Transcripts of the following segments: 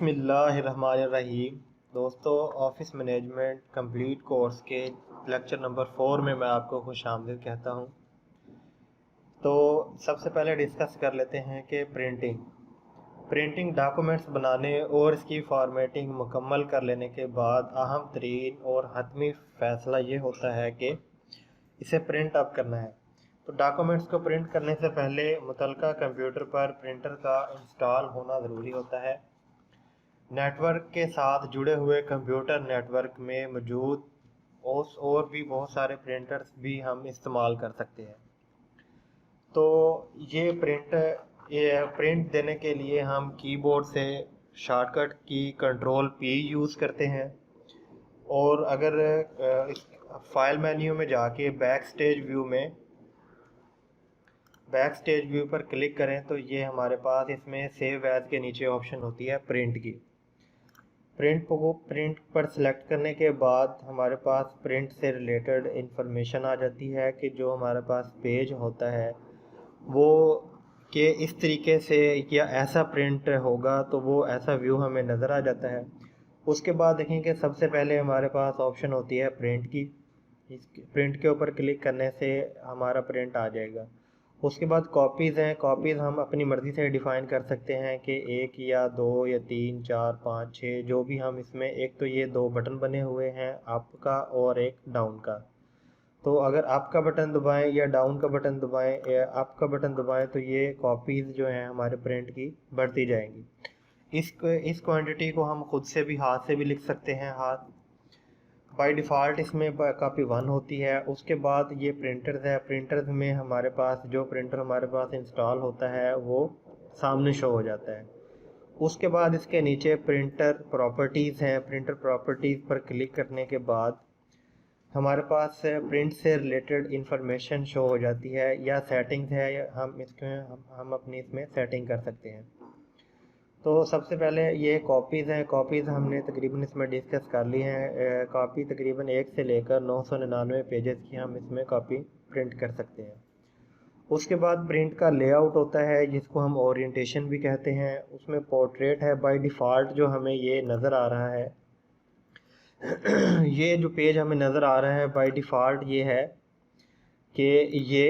बिस्मिल्लाहिर्रहमानिर्रहीम। दोस्तों, office management complete course के लेक्चर नंबर 4 में मैं आपको खुशामदीद कहता हूं। तो सबसे पहले डिस्कस कर लेते हैं कि प्रिंटिंग डॉक्यूमेंट्स बनाने और इसकी फॉर्मेटिंग मुकम्मल कर लेने के बाद अहम तरीन और हतमी फ़ैसला ये होता है कि इसे प्रिंट अप करना है। तो डॉक्यूमेंट्स को प्रिंट करने से पहले मुतलका कंप्यूटर पर प्रिंटर का इंस्टॉल होना ज़रूरी होता है। नेटवर्क के साथ जुड़े हुए कंप्यूटर नेटवर्क में मौजूद और भी बहुत सारे प्रिंटर्स भी हम इस्तेमाल कर सकते हैं। तो ये प्रिंट देने के लिए हम कीबोर्ड से शॉर्टकट की कंट्रोल P यूज़ करते हैं। और अगर इस फाइल मेन्यू में जाके बैक स्टेज व्यू पर क्लिक करें तो ये हमारे पास इसमें सेव एज के नीचे ऑप्शन होती है प्रिंट की। प्रिंट पर सिलेक्ट करने के बाद हमारे पास प्रिंट से रिलेटेड इंफॉर्मेशन आ जाती है कि जो हमारे पास पेज होता है वो कि इस तरीके से या ऐसा प्रिंट होगा, तो वो ऐसा व्यू हमें नज़र आ जाता है। उसके बाद देखेंगे सबसे पहले हमारे पास ऑप्शन होती है प्रिंट की। इस प्रिंट के ऊपर क्लिक करने से हमारा प्रिंट आ जाएगा। उसके बाद कॉपीज़ हैं। कॉपीज़ हम अपनी मर्ज़ी से डिफ़ाइन कर सकते हैं कि 1 या 2 या 3 4 5 6, जो भी हम इसमें। एक तो ये 2 बटन बने हुए हैं, अप का और एक डाउन का। तो अगर अप का बटन दबाएं या डाउन का बटन दबाएं या अप का बटन दबाएं तो ये कॉपीज़ जो हैं हमारे प्रिंट की बढ़ती जाएंगी। इस क्वांटिटी को हम खुद से भी हाथ से भी लिख सकते हैं। बाय डिफ़ॉल्ट इसमें कॉपी 1 होती है। उसके बाद ये प्रिंटर्स है। प्रिंटर्स में हमारे पास जो प्रिंटर हमारे पास इंस्टॉल होता है वो सामने शो हो जाता है। उसके बाद इसके नीचे प्रिंटर प्रॉपर्टीज़ हैं। प्रिंटर प्रॉपर्टीज़ पर क्लिक करने के बाद हमारे पास प्रिंट से रिलेटेड इंफॉर्मेशन शो हो जाती है या सेटिंग्स है। हम अपनी इसमें सेटिंग कर सकते हैं। तो सबसे पहले ये कॉपीज़ हैं। कॉपीज़ हमने तकरीबन इसमें डिस्कस कर ली हैं। कॉपी तकरीबन 1 से लेकर 999 पेजेस की हम इसमें कॉपी प्रिंट कर सकते हैं। उसके बाद प्रिंट का लेआउट होता है जिसको हम ओरिएंटेशन भी कहते हैं। उसमें पोर्ट्रेट है। बाय डिफ़ॉल्ट जो हमें ये नज़र आ रहा है ये जो पेज हमें नज़र आ रहा है बाय डिफ़ॉल्ट ये है कि ये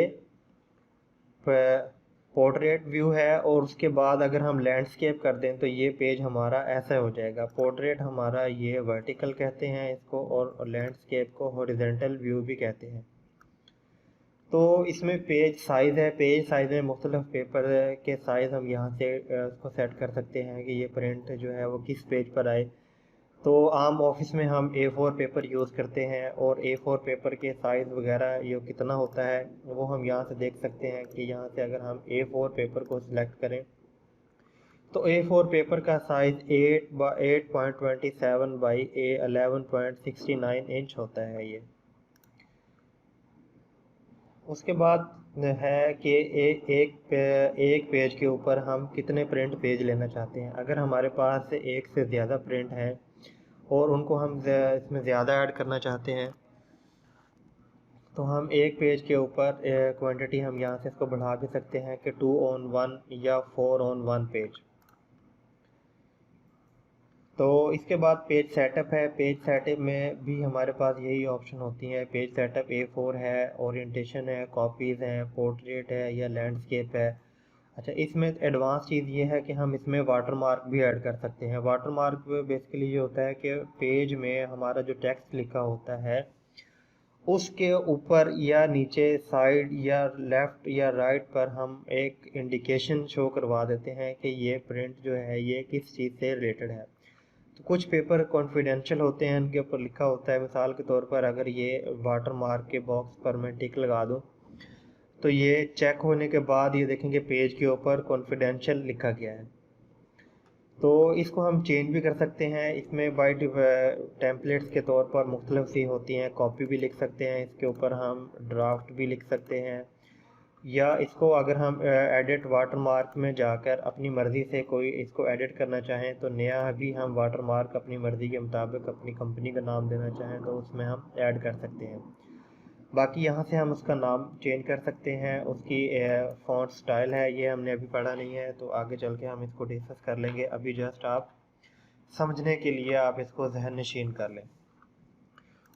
पोर्ट्रेट व्यू है। और उसके बाद अगर हम लैंडस्केप कर दें तो ये पेज हमारा ऐसा हो जाएगा। पोर्ट्रेट हमारा ये वर्टिकल कहते हैं इसको, और लैंडस्केप को हॉरिजॉन्टल व्यू भी कहते हैं। तो इसमें पेज साइज़ है। पेज साइज़ में मुख्तलिफ पेपर के साइज़ हम यहाँ से उसको सेट कर सकते हैं कि ये प्रिंट जो है वो किस पेज पर आए। तो आम ऑफिस में हम A4 पेपर यूज़ करते हैं और A4 पेपर के साइज़ वगैरह ये कितना होता है वो हम यहाँ से देख सकते हैं कि यहाँ से अगर हम A4 पेपर को सिलेक्ट करें तो A4 पेपर का साइज़ 8.27 बाई 11.69 इंच होता है ये। उसके बाद है कि एक पेज के ऊपर हम कितने प्रिंट पेज लेना चाहते हैं। अगर हमारे पास एक से ज़्यादा प्रिंट हैं और उनको हम इसमें ज़्यादा ऐड करना चाहते हैं तो हम एक पेज के ऊपर क्वांटिटी हम यहाँ से इसको बढ़ा भी सकते हैं कि 2 on 1 या 4 on 1 पेज। तो इसके बाद पेज सेटअप है। पेज सेटअप में भी हमारे पास यही ऑप्शन होती हैं। पेज सेटअप A4 है, ओरिएंटेशन है, कॉपीज़ हैं, पोर्ट्रेट है या लैंडस्केप है। अच्छा, इसमें एडवांस चीज़ ये है कि हम इसमें वाटर मार्क भी ऐड कर सकते हैं। वाटर मार्क बेसिकली ये होता है कि पेज में हमारा जो टेक्स्ट लिखा होता है उसके ऊपर या नीचे, साइड या लेफ़्ट या राइट पर हम एक इंडिकेशन शो करवा देते हैं कि ये प्रिंट जो है ये किस चीज़ से रिलेटेड है। तो कुछ पेपर कॉन्फिडेंशियल होते हैं, उनके ऊपर लिखा होता है। मिसाल के तौर पर अगर ये वाटर मार्क के बॉक्स पर मैं टिक लगा दूं तो ये चेक होने के बाद ये देखेंगे पेज के ऊपर कॉन्फिडेंशियल लिखा गया है। तो इसको हम चेंज भी कर सकते हैं। इसमें बाय टेम्पलेट्स के तौर पर मुख्तलिफ सी होती हैं। कॉपी भी लिख सकते हैं, इसके ऊपर हम ड्राफ्ट भी लिख सकते हैं, या इसको अगर हम एडिट वाटर मार्क में जाकर अपनी मर्ज़ी से कोई इसको एडिट करना चाहें तो नया भी हम वाटर मार्क अपनी मर्ज़ी के मुताबिक अपनी कंपनी का नाम देना चाहें तो उसमें हम ऐड कर सकते हैं। बाकी यहाँ से हम उसका नाम चेंज कर सकते हैं। उसकी फ़ॉन्ट स्टाइल है, ये हमने अभी पढ़ा नहीं है, तो आगे चल के हम इसको डिस्कस कर लेंगे। अभी जस्ट आप समझने के लिए आप इसको जहन नशीन कर लें।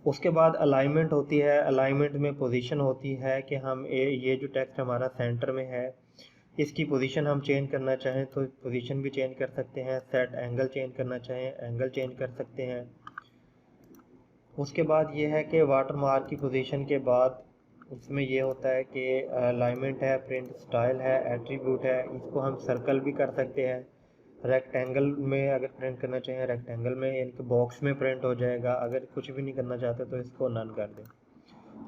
उसके बाद अलाइनमेंट होती है। अलाइनमेंट में पोजीशन होती है कि हम ये जो टेक्स्ट हमारा सेंटर में है इसकी पोजीशन हम चेंज करना चाहें तो पोजीशन भी चेंज कर सकते हैं। सेट एंगल चेंज करना चाहें एंगल चेंज कर सकते हैं। उसके बाद ये है कि वाटर मार्क की पोजीशन के बाद इसमें ये होता है कि अलाइनमेंट है, प्रिंट स्टाइल है, एट्रीब्यूट है। इसको हम सर्कल भी कर सकते हैं। रेक्टेंगल में अगर प्रिंट करना चाहें रेक्टेंगल में यानी कि बॉक्स में प्रिंट हो जाएगा। अगर कुछ भी नहीं करना चाहते तो इसको नन कर दें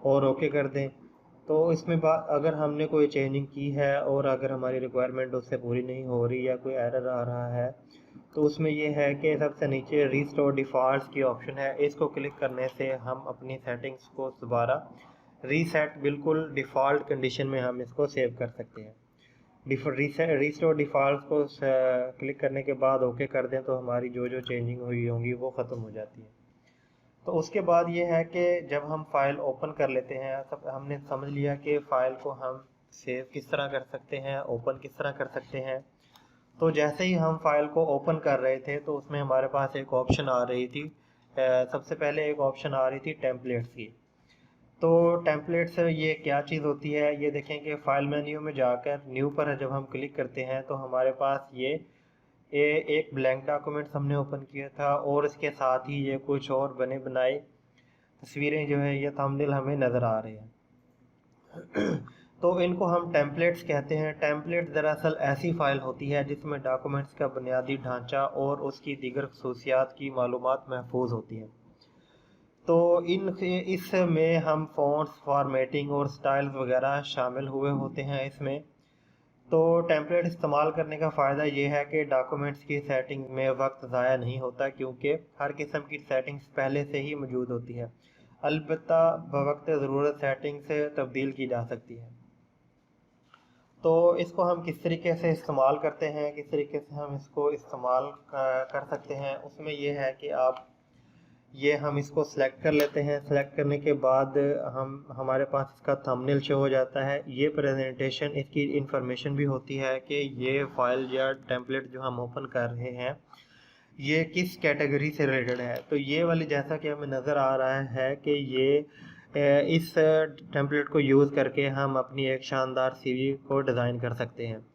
और ओके कर दें। तो इसमें अगर हमने कोई चेंजिंग की है और अगर हमारी रिक्वायरमेंट उससे पूरी नहीं हो रही या कोई एरर आ रहा है तो उसमें ये है कि सबसे नीचे रिस्टोर डिफ़ॉल्ट्स की ऑप्शन है। इसको क्लिक करने से हम अपनी सेटिंग्स को दोबारा रीसेट बिल्कुल डिफ़ॉल्ट कंडीशन में हम इसको सेव कर सकते हैं। रिस्टोर डिफ़ॉल्ट को क्लिक करने के बाद ओके कर दें तो हमारी जो जो चेंजिंग हुई होंगी वो ख़त्म हो जाती है। तो उसके बाद ये है कि जब हम फाइल ओपन कर लेते हैं तब हमने समझ लिया कि फ़ाइल को हम सेव किस तरह कर सकते हैं, ओपन किस तरह कर सकते हैं। तो जैसे ही हम फाइल को ओपन कर रहे थे तो उसमें हमारे पास एक ऑप्शन आ रही थी। सबसे पहले एक ऑप्शन आ रही थी टेम्पलेट्स की। तो टेम्पलेट्स ये क्या चीज़ होती है, ये देखें कि फ़ाइल मेन्यू में जाकर न्यू पर जब हम क्लिक करते हैं तो हमारे पास ये एक ब्लैंक डॉक्यूमेंट हमने ओपन किया था और इसके साथ ही ये कुछ और बने बनाए तस्वीरें जो है ये थंबनेल हमें नज़र आ रहे हैं। तो इनको हम टेम्पलेट्स कहते हैं। टेम्पलेट दरअसल ऐसी फ़ाइल होती है जिसमें डॉक्यूमेंट्स का बुनियादी ढांचा और उसकी दीगर खसूसियात की मालूमात महफूज होती हैं। तो इसमें हम फ़ॉन्ट्स, फॉर्मेटिंग और स्टाइल्स वगैरह शामिल हुए होते हैं इसमें। तो टेम्पलेट इस्तेमाल करने का फ़ायदा ये है कि डॉक्यूमेंट्स की सेटिंग में वक्त ज़ाया नहीं होता क्योंकि हर किस्म की सेटिंग्स पहले से ही मौजूद होती है। अलबत्ता बवक्त ज़रूरत सेटिंग से तब्दील की जा सकती है। तो इसको हम किस तरीके से इस्तेमाल करते हैं, किस तरीके से हम इसको इस्तेमाल कर सकते हैं, उसमें यह है कि हम इसको सेलेक्ट कर लेते हैं। सेलेक्ट करने के बाद हमारे पास इसका थंबनेल शो हो जाता है। ये प्रेजेंटेशन इसकी इंफॉर्मेशन भी होती है कि ये फ़ाइल या टेम्पलेट जो हम ओपन कर रहे हैं ये किस कैटेगरी से रिलेटेड है। तो ये वाली जैसा कि हमें नज़र आ रहा है कि ये इस टेम्पलेट को यूज़ करके हम अपनी एक शानदार सीवी को डिज़ाइन कर सकते हैं।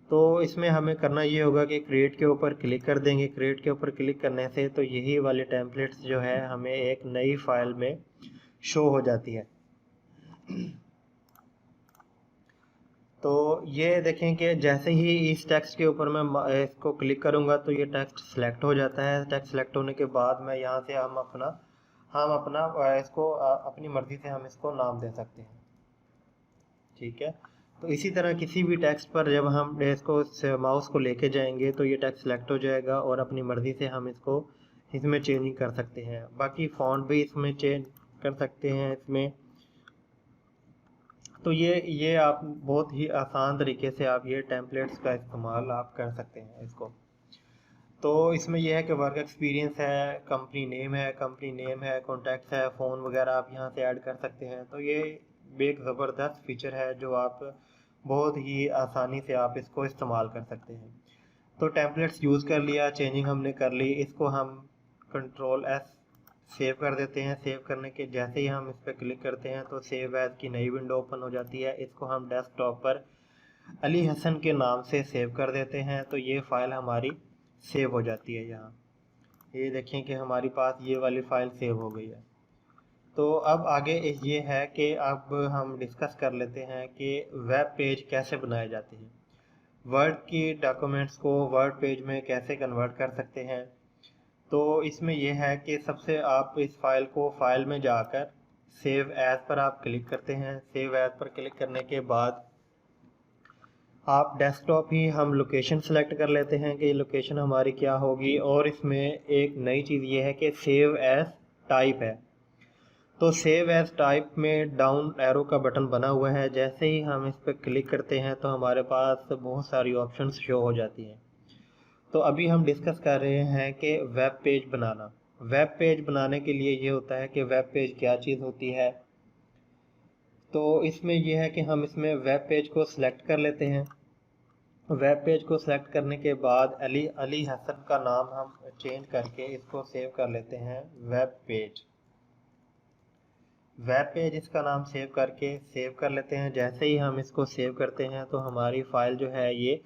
तो इसमें हमें करना ये होगा कि क्रिएट के ऊपर क्लिक कर देंगे। क्रिएट के ऊपर क्लिक करने से तो यही वाले टेम्पलेट्स जो है हमें एक नई फाइल में शो हो जाती है। तो ये देखें कि जैसे ही इस टेक्स्ट के ऊपर मैं इसको क्लिक करूँगा तो ये टेक्स्ट सेलेक्ट हो जाता है। टेक्स्ट सेलेक्ट होने के बाद मैं यहाँ से हम अपना इसको अपनी मर्ज़ी से हम इसको नाम दे सकते हैं। ठीक है। तो इसी तरह किसी भी टेक्स्ट पर जब हम इसको माउस को लेके जाएंगे तो ये टेक्स्ट सेलेक्ट हो जाएगा और अपनी मर्ज़ी से हम इसमें चेंजिंग कर सकते हैं। बाकी फ़ॉन्ट भी इसमें चेंज कर सकते हैं इसमें। तो ये आप बहुत ही आसान तरीके से आप ये टेम्पलेट्स का इस्तेमाल आप कर सकते हैं इसको। तो इसमें यह है कि वर्क एक्सपीरियंस है, कंपनी नेम है, कॉन्टैक्ट्स है, फ़ोन वगैरह आप यहाँ से ऐड कर सकते हैं। तो ये एक ज़बरदस्त फीचर है जो आप बहुत ही आसानी से आप इसको इस्तेमाल कर सकते हैं। तो टेम्पलेट्स यूज़ कर लिया, चेंजिंग हमने कर ली, इसको हम Ctrl+S सेव कर देते हैं। सेव करने के जैसे ही हम इस पर क्लिक करते हैं तो सेव एज़ की नई विंडो ओपन हो जाती है। इसको हम डेस्कटॉप पर अली हसन के नाम से सेव कर देते हैं। तो ये फ़ाइल हमारी सेव हो जाती है। यहाँ ये देखें कि हमारे पास ये वाली फ़ाइल सेव हो गई है। तो अब आगे ये है कि अब हम डिस्कस कर लेते हैं कि वेब पेज कैसे बनाए जाते हैं, वर्ड की डॉक्यूमेंट्स को वर्ड पेज में कैसे कन्वर्ट कर सकते हैं। तो इसमें यह है कि सबसे आप इस फाइल को फाइल में जाकर सेव एज़ पर आप क्लिक करते हैं। सेव एज़ पर क्लिक करने के बाद आप डेस्कटॉप ही हम लोकेशन सेलेक्ट कर लेते हैं कि लोकेशन हमारी क्या होगी। और इसमें एक नई चीज़ ये है कि सेव एज़ टाइप है। तो सेव एज़ टाइप में डाउन एरो का बटन बना हुआ है। जैसे ही हम इस पर क्लिक करते हैं तो हमारे पास बहुत सारी ऑप्शंस शो हो जाती हैं। तो अभी हम डिस्कस कर रहे हैं कि वेब पेज बनाना। वेब पेज बनाने के लिए ये होता है कि वेब पेज क्या चीज़ होती है। तो इसमें यह है कि हम इसमें वेब पेज को सिलेक्ट कर लेते हैं वेब पेज को सेलेक्ट करने के बाद अली अली हसन का नाम हम चेंज करके इसको सेव कर लेते हैं वेब पेज। वेब पेज इसका नाम सेव करके सेव कर लेते हैं। जैसे ही हम इसको सेव करते हैं तो हमारी फ़ाइल जो है ये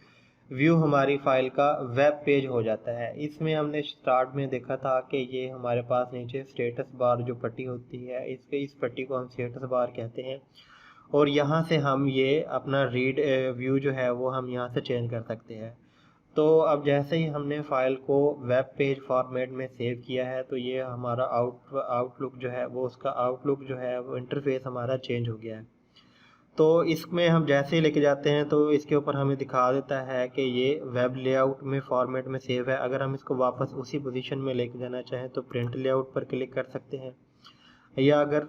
व्यू हमारी फ़ाइल का वेब पेज हो जाता है। इसमें हमने स्टार्ट में देखा था कि ये हमारे पास नीचे स्टेटस बार जो पट्टी होती है इस पट्टी को हम स्टेटस बार कहते हैं, और यहाँ से हम ये अपना रीड व्यू जो है वो हम यहाँ से चेंज कर सकते हैं। तो अब जैसे ही हमने फ़ाइल को वेब पेज फॉर्मेट में सेव किया है तो ये हमारा आउटलुक जो है वो उसका आउटलुक जो है वो इंटरफेस हमारा चेंज हो गया है। तो इसमें हम जैसे ही लेके जाते हैं तो इसके ऊपर हमें दिखा देता है कि ये वेब लेआउट में फॉर्मेट में सेव है। अगर हम इसको वापस उसी पोजीशन में लेके जाना चाहें तो प्रिंट लेआउट पर क्लिक कर सकते हैं, या अगर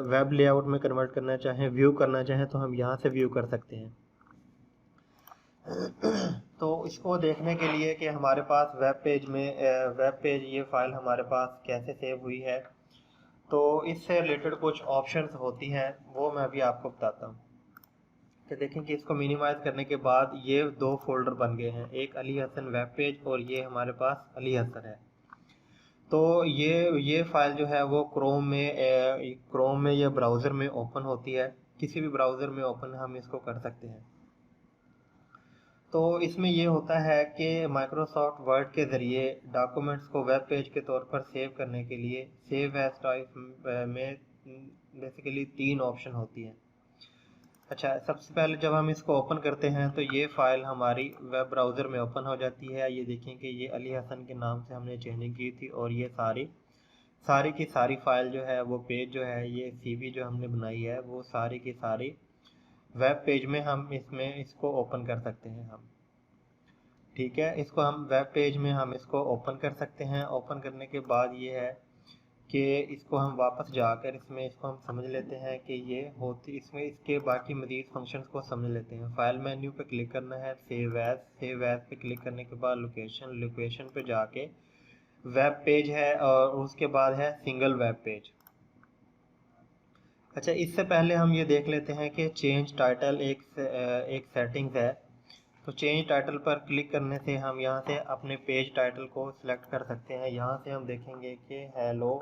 वेब लेआउट में कन्वर्ट करना चाहें, व्यू करना चाहें, तो हम यहाँ से व्यू कर सकते हैं। तो इसको देखने के लिए कि हमारे पास वेब पेज ये फ़ाइल हमारे पास कैसे सेव हुई है, तो इससे रिलेटेड कुछ ऑप्शंस होती हैं वो मैं अभी आपको बताता हूँ। कि देखें कि इसको मिनिमाइज़ करने के बाद ये दो फोल्डर बन गए हैं, एक अली हसन वेब पेज और ये हमारे पास अली हसन है। तो ये फ़ाइल जो है वो क्रोम में या ब्राउज़र में ओपन होती है। किसी भी ब्राउज़र में ओपन हम इसको कर सकते हैं। तो इसमें ये होता है कि माइक्रोसॉफ्ट वर्ड के ज़रिए डॉक्यूमेंट्स को वेब पेज के तौर पर सेव करने के लिए सेव एज टाइप में बेसिकली 3 ऑप्शन होती हैं। अच्छा, सबसे पहले जब हम इसको ओपन करते हैं तो ये फ़ाइल हमारी वेब ब्राउज़र में ओपन हो जाती है। ये देखें कि ये अली हसन के नाम से हमने चेंजिंग की थी, और ये सारी की सारी फ़ाइल जो है वो पेज जो है ये सीवी जो हमने बनाई है वो सारी की सारी वेब पेज में हम इसको ओपन कर सकते हैं हम। ठीक है, इसको हम वेब पेज में हम इसको ओपन कर सकते हैं। ओपन करने के बाद ये है कि इसको हम वापस जाकर इसको हम समझ लेते हैं कि ये होती इसमें इसके बाकी मज़ीद फंक्शंस को समझ लेते हैं। फाइल मेन्यू पे क्लिक करना है, सेव एज़ पे क्लिक करने के बाद लोकेशन पे जाके वेब पेज है, और उसके बाद है सिंगल वेब पेज। अच्छा, इससे पहले हम ये देख लेते हैं कि चेंज टाइटल एक सेटिंग्स है। तो चेंज टाइटल पर क्लिक करने से हम यहाँ से अपने पेज टाइटल को सिलेक्ट कर सकते हैं। यहाँ से हम देखेंगे कि हेलो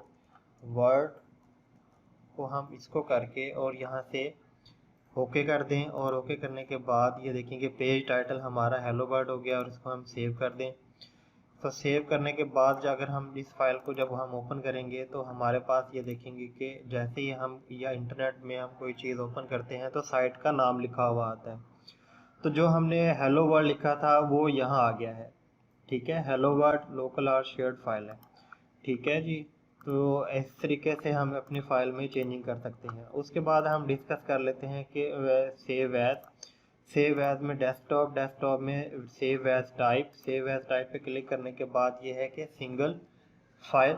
वर्ड को हम इसको करके और यहाँ से ओके कर दें, और ओके करने के बाद ये देखेंगे पेज टाइटल हमारा हेलो वर्ड हो गया, और इसको हम सेव कर दें। तो सेव करने के बाद अगर हम इस फाइल को जब हम ओपन करेंगे तो हमारे पास ये देखेंगे कि जैसे ही हम या इंटरनेट में हम कोई चीज़ ओपन करते हैं तो साइट का नाम लिखा हुआ आता है। तो जो हमने हेलो वर्ल्ड लिखा था वो यहाँ आ गया है। ठीक है, हेलो वर्ल्ड लोकल और शेयर्ड फाइल है। ठीक है जी, तो इस तरीके से हम अपनी फ़ाइल में चेंजिंग कर सकते हैं। उसके बाद हम डिस्कस कर लेते हैं कि सेव एज में डेस्कटॉप में सेव एज टाइप पे क्लिक करने के बाद ये है कि सिंगल फाइल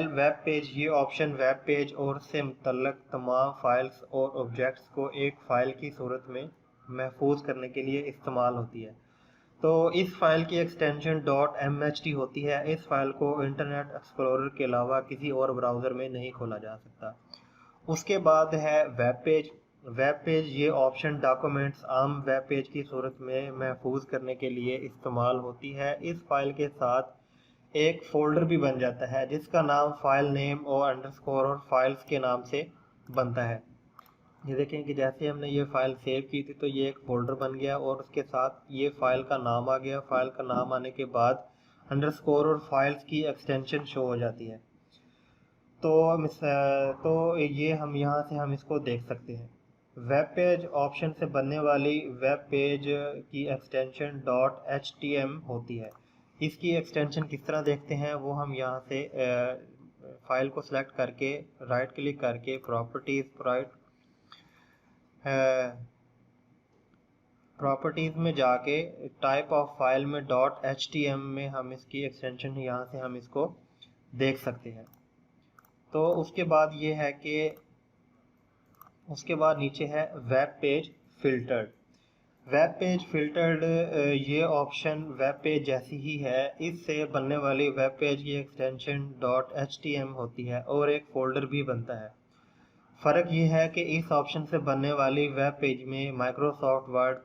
वेब पेज ये ऑप्शन वेब पेज और से मुतल्लक तमाम फाइल्स और ऑब्जेक्ट्स को एक फ़ाइल की सूरत में महफूज करने के लिए इस्तेमाल होती है। तो इस फाइल की एक्सटेंशन .mht होती है। इस फाइल को इंटरनेट एक्सप्लोरर के अलावा किसी और ब्राउज़र में नहीं खोला जा सकता। उसके बाद है वेब पेज ये ऑप्शन डॉक्यूमेंट्स आम वेब पेज की सूरत में महफूज करने के लिए इस्तेमाल होती है। इस फाइल के साथ एक फ़ोल्डर भी बन जाता है जिसका नाम फाइल नेम और अंडरस्कोर और फाइल्स के नाम से बनता है। ये देखें कि जैसे हमने ये फ़ाइल सेव की थी तो ये एक फ़ोल्डर बन गया, और उसके साथ ये फ़ाइल का नाम आ गया। फ़ाइल का नाम आने के बाद अंडरस्कोर और फाइल्स की एक्सटेंशन शो हो जाती है। तो ये हम यहाँ से हम इसको देख सकते हैं। वेब पेज ऑप्शन से बनने वाली वेब पेज की एक्सटेंशन .htm होती है। इसकी एक्सटेंशन किस तरह देखते हैं वो हम यहाँ से फ़ाइल को सिलेक्ट करके राइट क्लिक करके प्रॉपर्टीज़ में जाके टाइप ऑफ फाइल में .htm में हम इसकी एक्सटेंशन यहाँ से हम इसको देख सकते हैं। तो उसके बाद ये है कि उसके बाद नीचे है वेब पेज फ़िल्टर्ड। ये ऑप्शन वेब पेज जैसी ही है। इससे बनने वाली वेब पेज की एक्सटेंशन .htm होती है और एक फ़ोल्डर भी बनता है। फ़र्क ये है कि इस ऑप्शन से बनने वाली वेब पेज में माइक्रोसॉफ्ट वर्ड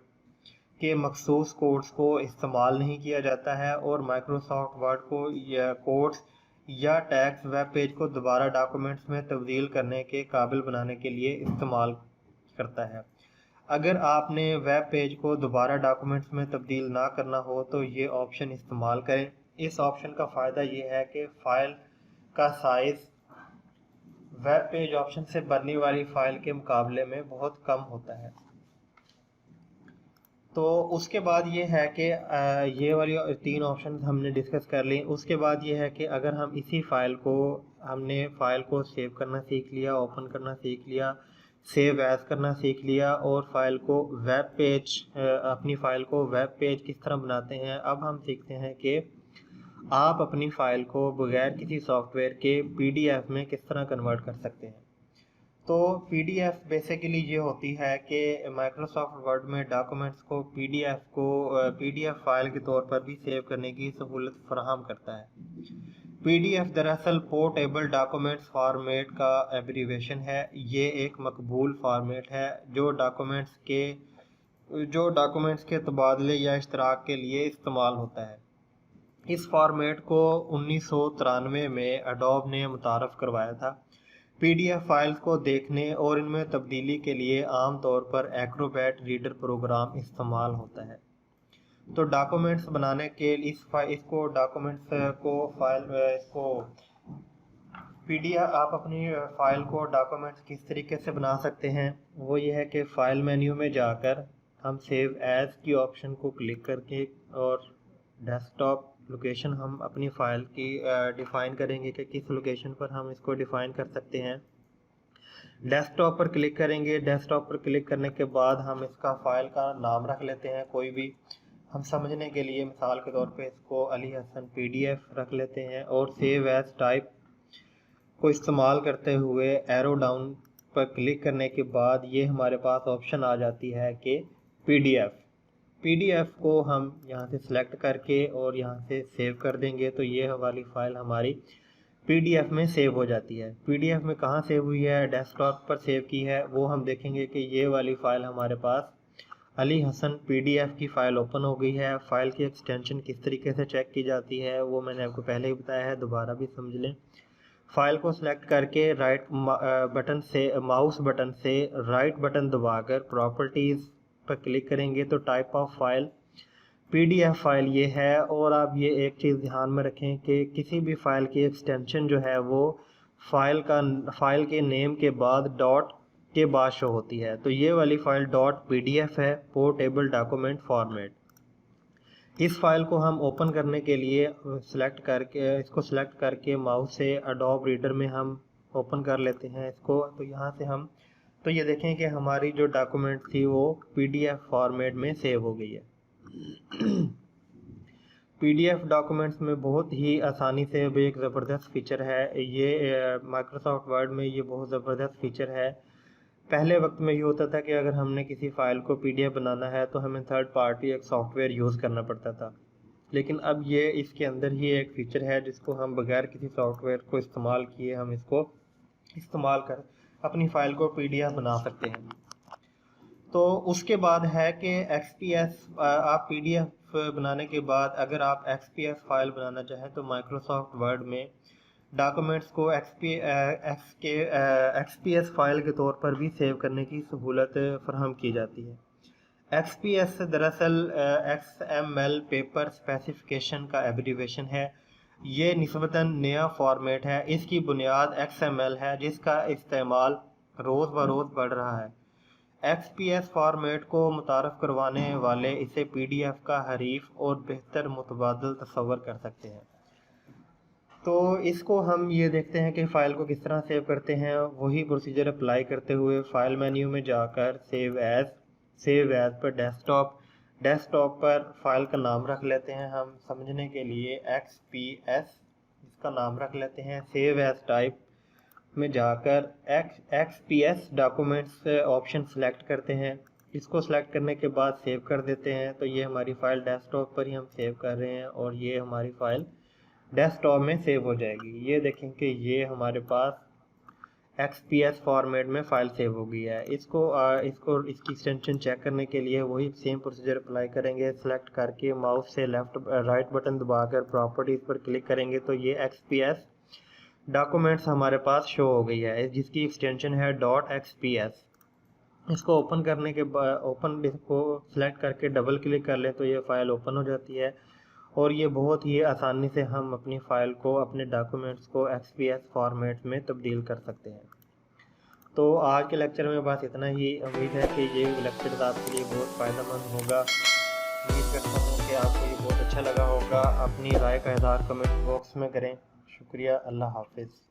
के मखसूस कोड्स को इस्तेमाल नहीं किया जाता है और माइक्रोसॉफ्ट वर्ड को या कोड्स या टैग्स वेब पेज को दोबारा डॉक्यूमेंट्स में तब्दील करने के काबिल बनाने के लिए इस्तेमाल करता है। अगर आपने वेब पेज को दोबारा डॉक्यूमेंट्स में तब्दील ना करना हो तो ये ऑप्शन इस्तेमाल करें। इस ऑप्शन का फ़ायदा ये है कि फ़ाइल का साइज़ वेब पेज ऑप्शन से बनने वाली फ़ाइल के मुकाबले में बहुत कम होता है। तो उसके बाद ये है कि ये वाली 3 ऑप्शन हमने डिस्कस कर ली। उसके बाद ये है कि अगर हम इसी फ़ाइल को हमने फ़ाइल को सेव करना सीख लिया, ओपन करना सीख लिया, सेव एज़ करना सीख लिया और फ़ाइल को वेब पेज अपनी फ़ाइल को वेब पेज किस तरह बनाते हैं। अब हम सीखते हैं कि आप अपनी फ़ाइल को बगैर किसी सॉफ्टवेयर के PDF में किस तरह कन्वर्ट कर सकते हैं। तो PDF बेसिकली ये होती है कि माइक्रोसॉफ्ट वर्ड में डॉक्यूमेंट्स को PDF फाइल के तौर पर भी सेव करने की सहूलत फराहम करता है। PDF दरअसल पोर्टेबल डॉक्यूमेंट्स फॉर्मेट का एब्रीवेशन है। ये एक मकबूल फॉर्मेट है जो डॉक्यूमेंट्स के तबादले या इश्तराक के लिए इस्तेमाल होता है। इस फॉर्मेट को 1993 में एडोब ने मुतारफ़ करवाया था। PDF फाइल्स को देखने और इनमें तब्दीली के लिए आम तौर पर एक्रोबैट रीडर प्रोग्राम इस्तेमाल होता है। तो डॉक्यूमेंट्स बनाने के इसको डॉक्यूमेंट्स को PDF आप अपनी फ़ाइल को डॉक्यूमेंट्स किस तरीके से बना सकते हैं, वो ये है कि फ़ाइल मेन्यू में जाकर हम सेव एज़ की ऑप्शन को क्लिक करके और डेस्कटॉप लोकेशन हम अपनी फ़ाइल की डिफ़ाइन करेंगे कि किस लोकेशन पर हम इसको डिफ़ाइन कर सकते हैं। डेस्कटॉप पर क्लिक करेंगे। डेस्कटॉप पर क्लिक करने के बाद हम इसका फ़ाइल का नाम रख लेते हैं कोई भी। हम समझने के लिए मिसाल के तौर पे इसको अली हसन PDF रख लेते हैं और सेव एज़ टाइप को इस्तेमाल करते हुए एरो डाउन पर क्लिक करने के बाद ये हमारे पास ऑप्शन आ जाती है कि PDF को हम यहाँ से सिलेक्ट करके और यहाँ से सेव कर देंगे तो ये वाली फ़ाइल हमारी PDF में सेव हो जाती है। PDF में कहाँ सेव हुई है, डेस्कटॉप पर सेव की है, वो हम देखेंगे कि ये वाली फ़ाइल हमारे पास अली हसन PDF की फ़ाइल ओपन हो गई है। फ़ाइल की एक्सटेंशन किस तरीके से चेक की जाती है वो मैंने आपको पहले ही बताया है, दोबारा भी समझ लें। फ़ाइल को सिलेक्ट करके माउस बटन से राइट बटन दबाकर प्रॉपर्टीज़ पर क्लिक करेंगे तो type of file PDF file ये है। और आप ये एक चीज़ ध्यान में रखें कि किसी भी फ़ाइल की एक्सटेंशन जो है वो फ़ाइल के नेम के बाद डॉट के बाद शो होती है। तो ये वाली फ़ाइल .pdf है, पोर्टेबल डॉक्यूमेंट फॉर्मेट। इस फ़ाइल को हम ओपन करने के लिए इसको सिलेक्ट करके माउस से एडोब रीडर में हम ओपन कर लेते हैं इसको। तो यहाँ से ये देखें कि हमारी जो डॉक्यूमेंट थी वो PDF फॉर्मेट में सेव हो गई है। PDF डॉक्यूमेंट्स में बहुत ही आसानी से अब एक ज़बरदस्त फ़ीचर है ये माइक्रोसॉफ्ट वर्ड में, ये बहुत ज़बरदस्त फ़ीचर है। पहले वक्त में ये होता था कि अगर हमने किसी फ़ाइल को PDF बनाना है तो हमें थर्ड पार्टी एक सॉफ्टवेयर यूज़ करना पड़ता था, लेकिन अब ये इसके अंदर ही एक फ़ीचर है जिसको हम बगैर किसी सॉफ्टवेयर को इस्तेमाल किए हम इसको इस्तेमाल कर अपनी फ़ाइल को PDF बना सकते हैं। तो उसके बाद है कि XPS आप PDF बनाने के बाद अगर आप XPS फाइल बनाना चाहें तो माइक्रोसॉफ्ट वर्ड में डॉक्यूमेंट्स को XPS फाइल के तौर पर भी सेव करने की सहूलत फराहम की जाती है। XPS दरअसल XML पेपर स्पेसिफिकेशन का एब्रीवेशन है। ये निस्बतन नया फॉर्मेट है। इसकी बुनियाद XML है जिसका इस्तेमाल रोज़ बरोज़ बढ़ रहा है। XPS फॉर्मेट को मुतारफ़ करवाने वाले इसे PDF का हरीफ और बेहतर मुतबादल तस्वर कर सकते हैं। तो इसको हम ये देखते हैं कि फ़ाइल को किस तरह सेव करते हैं। वही प्रोसीजर अप्लाई करते हुए फ़ाइल मेन्यू में जाकर सेव एज़ पर डेस्कटॉप पर फ़ाइल का नाम रख लेते हैं हम समझने के लिए XPS इसका नाम रख लेते हैं। सेव एज़ टाइप में जाकर XPS डॉक्यूमेंट्स ऑप्शन सेलेक्ट करते हैं। इसको सेलेक्ट करने के बाद सेव कर देते हैं। तो ये हमारी फ़ाइल डेस्कटॉप पर ही हम सेव कर रहे हैं और ये हमारी फ़ाइल डेस्कटॉप में सेव हो जाएगी। ये देखें कि ये हमारे पास XPS फॉर्मेट में फ़ाइल सेव हो गई है। इसकी एक्सटेंशन चेक करने के लिए वही सेम प्रोसीजर अप्लाई करेंगे। सेलेक्ट करके माउस से राइट बटन दबाकर प्रॉपर्टीज़ पर क्लिक करेंगे तो ये XPS डॉक्यूमेंट्स हमारे पास शो हो गई है, जिसकी एक्सटेंशन है .xps। इसको ओपन करने के बाद इसको सिलेक्ट करके डबल क्लिक कर लें तो ये फ़ाइल ओपन हो जाती है और ये बहुत ही आसानी से हम अपनी फ़ाइल को, अपने डॉक्यूमेंट्स को XPS फॉर्मेट में तब्दील कर सकते हैं। तो आज के लेक्चर में बस इतना ही। उम्मीद है कि ये लेक्चर आपके लिए बहुत फ़ायदेमंद होगा। उम्मीद करता हूँ कि आपको ये बहुत अच्छा लगा होगा। अपनी राय का इज़हार कमेंट बॉक्स में करें। शुक्रिया। अल्लाह हाफिज़।